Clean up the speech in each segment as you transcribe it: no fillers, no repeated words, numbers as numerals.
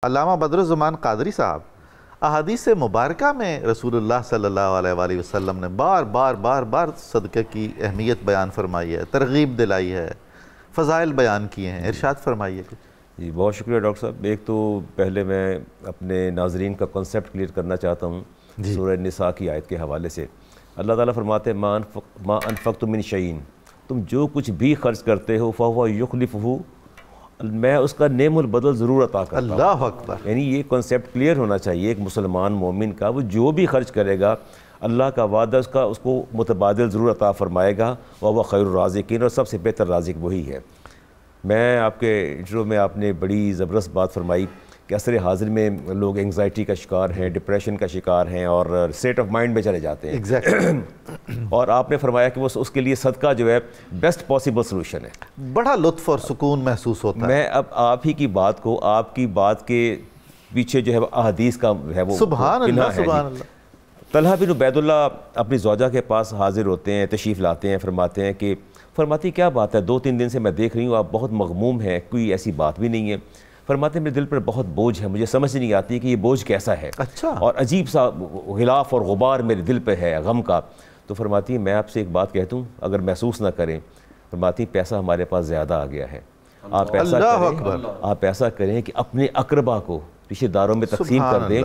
علامہ بدرالزمان قادری صاحب احادیث مبارکہ میں رسول اللہ صلی اللہ علیہ وآلہ وسلم نے بار صدقے کی اہمیت بیان فرمائی ہے، ترغیب دلائی ہے، فضائل بیان کیے ہیں، ارشاد فرمائیے کچھ۔ جی بہت شکریہ ڈاکٹر صاحب۔ ایک تو پہلے میں اپنے ناظرین کا کنسیپٹ کلیئر کرنا چاہتا ہوں سورہ نساء کی آیت کے حوالے سے۔ اللہ تعالیٰ فرماتے ہیں ما انفقتم من شیء، تم جو کچھ بھی خرچ کرتے ہو فہو یخلفہ، میں اس کا نعم البدل ضرور عطا کرتا ہوں۔ اللہ اکبر۔ یعنی یہ کنسیپٹ کلیئر ہونا چاہیے ایک مسلمان مومن کا، وہ جو بھی خرچ کرے گا اللہ کا وعدہ اس کو متبادل ضرور عطا فرمائے گا، وہو خیر الرازقین، اور سب سے بہتر رازق وہی ہے۔ میں آپ کے انٹرو میں آپ نے بڑی زبردست بات فرمائی کہ عصر حاضر میں لوگ انگزائٹی کا شکار ہیں، ڈپریشن کا شکار ہیں اور اسٹیٹ آف مائنڈ میں چلے جاتے ہیں۔ اور آپ نے فرمایا کہ وہ اس کے لیے صدقہ جو ہے بیسٹ پاسبل سلوشن ہے، بڑا لطف اور سکون محسوس ہوتا ہے۔ میں اب آپ ہی کی بات کو، آپ کی بات کے پیچھے جو ہے احادیث کا ہے وہ سبحان اللہ سبحان اللہ۔ طلحہ بن عبید اللہ اپنی زوجہ کے پاس حاضر ہوتے ہیں، تشریف لاتے ہیں، فرماتی کیا بات ہے، 2-3 دن سے میں دیکھ رہی ہوں آپ بہت مغموم ہیں، کوئی ایسی بات بھی نہیں ہے۔ فرماتے ہیں میرے دل پر بہت بوجھ ہے، مجھے سمجھ نہیں آتی کہ یہ بوجھ کیسا ہے، اچھا، اور عجیب سا غلاف اور غبار میرے دل پہ ہے غم کا۔ تو فرماتی ہیں میں آپ سے ایک بات کہتا ہوں اگر محسوس نہ کریں، فرماتی ہیں پیسہ ہمارے پاس زیادہ آ گیا ہے، آپ ایسا کریں کہ اپنے اقربا کو رشتہ داروں میں تقسیم کر دیں۔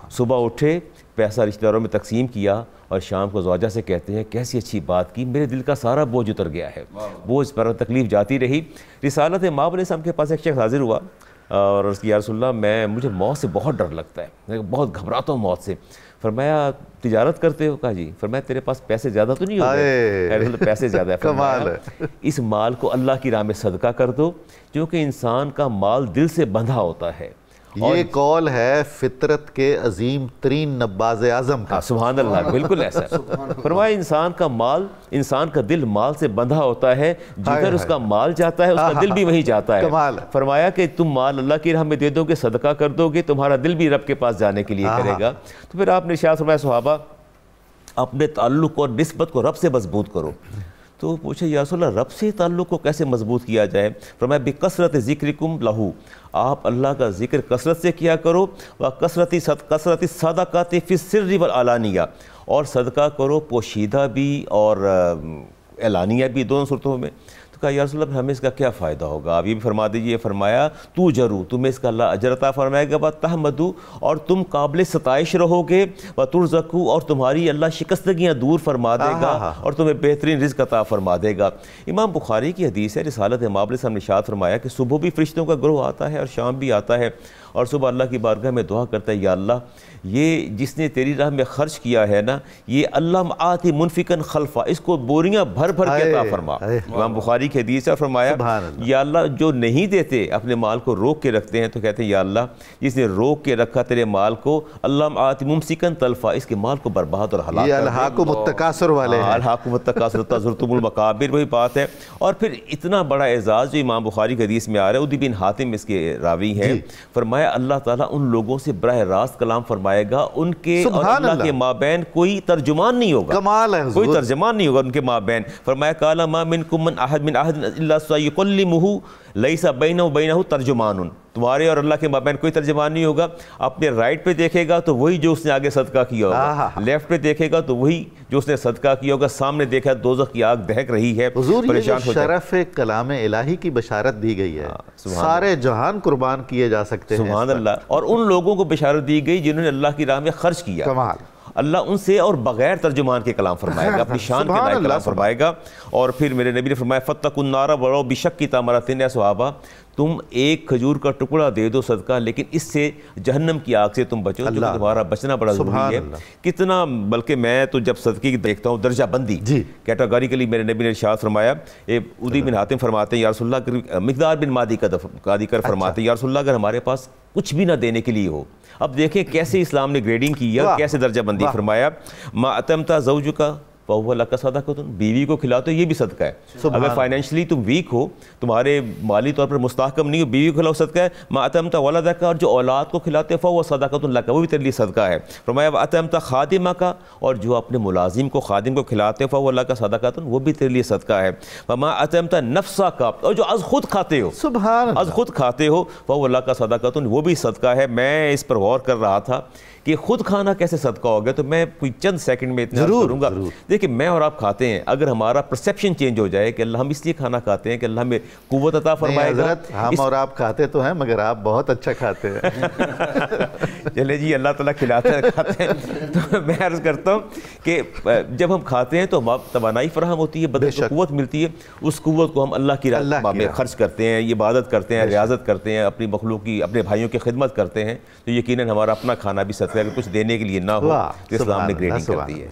صبح اٹھے، پیسہ رشتہ داروں میں تقسیم کیا، اور شام کو زوجہ سے کہتے ہیں کیسی اچھی بات کی، میرے دل کا سارا بوجھ اتر گیا ہے، بوجھ پر تکلیف جاتی رہی۔ رسالت مآب علیہ السلام کے پاس ایک شخص حاضر ہوا اور عرض کیا یا رسول اللہ مجھے موت سے بہت ڈر لگتا ہے، میں بہت گھبراتا ہوں موت سے۔ فرمایا تجارت کرتے ہو؟ کہا جی۔ فرمایا تیرے پاس پیسے زیادہ تو نہیں ہوتے؟ پیسے زیادہ ہے۔ کمال ہے۔ اس مال کو اللہ کی راہ میں صدقہ کر دو، کیونکہ انسان کا مال دل سے بندھا ہوتا ہے۔ یہ قول ہے فطرت کے عظیم ترین نباز اعظم کا۔ سبحان اللہ، بالکل ایسا ہے۔ فرمایا انسان کا مال، انسان کا دل مال سے بندھا ہوتا ہے، جدھر اس کا مال جاتا ہے اس کا دل بھی وہیں جاتا ہے۔ فرمایا کہ تم مال اللہ کی راہ میں دے دو گے، صدقہ کر دو گے، تمہارا دل بھی رب کے پاس جانے کے لیے کرے گا۔ تو پھر آپ نے ارشاد فرمایا صحابہ اپنے تعلق اور نسبت کو رب سے مضبوط کرو۔ تو پوچھے یا رسول اللہ رب سے تعلق کو کیسے مضبوط کیا جائے؟ فرمایا بکثرت ذکرکم لہو، آپ اللہ کا ذکر کثرت سے کیا کرو، وکثرت الصدقات فی السر والعلانیہ، اور صدقہ کرو پوشیدہ بھی اور اعلانیہ بھی، دونوں صورتوں میں۔ تو کہا یا رسول اللہ ہمیں اس کا کیا فائدہ ہوگا، آپ یہ بھی فرما دیجئے۔ فرمایا تو جرو، تمہیں اس کا اللہ اجر عطا فرمائے گا، وتحمدو، اور تم قابل ستائش رہو گے، وترزقو، اور تمہاری اللہ شکستگیاں دور فرما دے گا اور تمہیں بہترین رزق عطا فرما دے گا۔ امام بخاری کی حدیث ہے، رسالت مآب علیہ السلام نے ارشاد فرمایا کہ صبح بھی فرشتوں کا گروہ آتا ہے اور شام بھی آتا ہے، اور صبح اللہ کی بارگاہ میں دعا کرتا ہے یا اللہ یہ جس نے تیری راہ میں خرچ کیا ہے نا، یہ اللہ آتی منفقن خلفا، اس کو بوریاں بھر کے عطا فرما۔ امام بخاری کی حدیث ہے، فرمایا یا اللہ جو نہیں دیتے اپنے مال کو روک کے رکھتے ہیں، تو کہتے ہیں یا اللہ جس نے روک کے رکھا تیرے مال کو، اللہ آتی ممسکن تلفا، اس کے مال کو برباد اور ہلاک کر دے۔ یہ الحاکم التکاثر والے ہیں، الحاکم التکاثر تزرتم المقابر، وہی بات ہے۔ اور پھر اتنا بڑا اعزاز جو امام بخاری کی حدیث میں آ رہا ہے، عدی بن حاتم اس کے راوی ہیں، فرمایا اللہ تعالیٰ ان لوگوں سے براہ راست کلام فرمائے گا، ان کے اور اللہ کے مابین کوئی ترجمان نہیں ہوگا، کمال ہے، کوئی ترجمان نہیں ہوگا ان کے مابین۔ فرمایا قال ما منکم من احد الا سیکلمہ لیس بینہ وبینہ ترجمان، تمہارے اور اللہ کے مابین کوئی ترجمان نہیں ہوگا۔ اپنے رائٹ پہ دیکھے گا تو وہی جو اس نے آگے صدقہ کیا ہوگا، لیفٹ پہ دیکھے گا تو وہی جو اس نے صدقہ کیا ہوگا، سامنے دیکھا دوزخ کی آگ دہک رہی ہے، حضور یہ شرف کلام الہی کی بشارت دی گئی ہے، سارے جہان قربان کیے جا سکتے ہیں۔ سبحان اللہ۔ اور ان لوگوں کو بشارت دی گئی جنہوں نے اللہ کی راہ میں خرچ کیا، کمال، اللہ ان سے اور بغیر ترجمان کے کلام فرمائے گا، اپنی شان کے لائق کلام فرمائے گا۔ اور پھر میرے نبی نے فرمایا فاتقوا النار ولو بشق تمرۃ، اے صحابہ تم ایک کھجور کا ٹکڑا دے دو صدقہ، لیکن اس سے جہنم کی آگ سے تم بچو، جو تمہارا بچنا بڑا ضروری ہے۔ کتنا، بلکہ میں تو جب صدقے کی دیکھتا ہوں درجہ بندی کیٹاگوریکلی، میرے نبی نے ارشاد فرمایا، عدی بن حاتم فرماتے ہیں یا رسول اللہ، مقدار بن مادی کر فرماتے ہیں یا رسول اللہ اگر ہمارے پاس کچھ بھی نہ دینے کے لیے ہو، اب دیکھیں کیسے اسلام نے گریڈنگ کی ہے، کیسے درجہ بندی فرمایا۔ ما اتمتا زوجک فَهُوَ لَكَ صَدَقَةٌ، بیوی کو کھلاتے ہو یہ بھی صدقہ ہے. اگر فائنینشلی تم ویک ہو، تمہارے مالی طور پر مستحکم نہیں ہو، بیوی کو کھلاؤ صدقہ ہے. مَا أَطْعَمْتَ وَلَدَكَ، اور جو اولاد کو کھلاتے ہو فَهُوَ صَدَقَةٌ لَكَ، وہ بھی تیرے لیے صدقہ ہے. فرمایا وَأَطْعَمْتَ خَادِمَكَ، اور جو اپنے ملازم کو خادم کو کھلاتے ہو فَهُوَ لَكَ صَدَقَةٌ، وہ بھی تیرے لیے صدقہ ہے. وَمَا أَطْعَمْتَ نَفْسَكَ، اور جو از خود کھاتے ہو، سبحان از خود کھاتے ہو فَهُوَ لَكَ صَدَقَةٌ، وہ بھی صدقہ ہے. میں اس پر غور کر رہا تھا کہ خود کھانا کیسے صدقہ ہو گیا، تو میں کوئی چند سیکنڈ میں اتنا کروں گا. دیکھیں میں اور آپ کھاتے ہیں، اگر ہمارا پرسیپشن چینج ہو جائے کہ اللہ ہم اس لیے کھانا کھاتے ہیں کہ اللہ ہمیں قوت عطا فرمائے گا. ہم اور آپ کھاتے تو ہیں مگر آپ بہت اچھا کھاتے ہیں. چلے جی، اللہ تعالیٰ کھلاتے ہیں کھاتے ہیں. تو میں عرض کرتا ہوں کہ جب ہم کھاتے ہیں تو توانائی فراہم ہوتی ہے، بدن کو قوت ملتی ہے. اس قوت کو ہم اللہ کی راہ میں خرچ کرتے ہیں، عبادت کرتے ہیں، ریاضت کرتے ہیں، اپنی مخلوق کی، اپنے بھائیوں کی خدمت کرتے ہیں. تو یقیناً ہمارا اپنا کھانا بھی صدقہ ہے. اگر کچھ دینے کے لیے نہ ہو تو اسلام نے گریڈنگ کر دی ہے.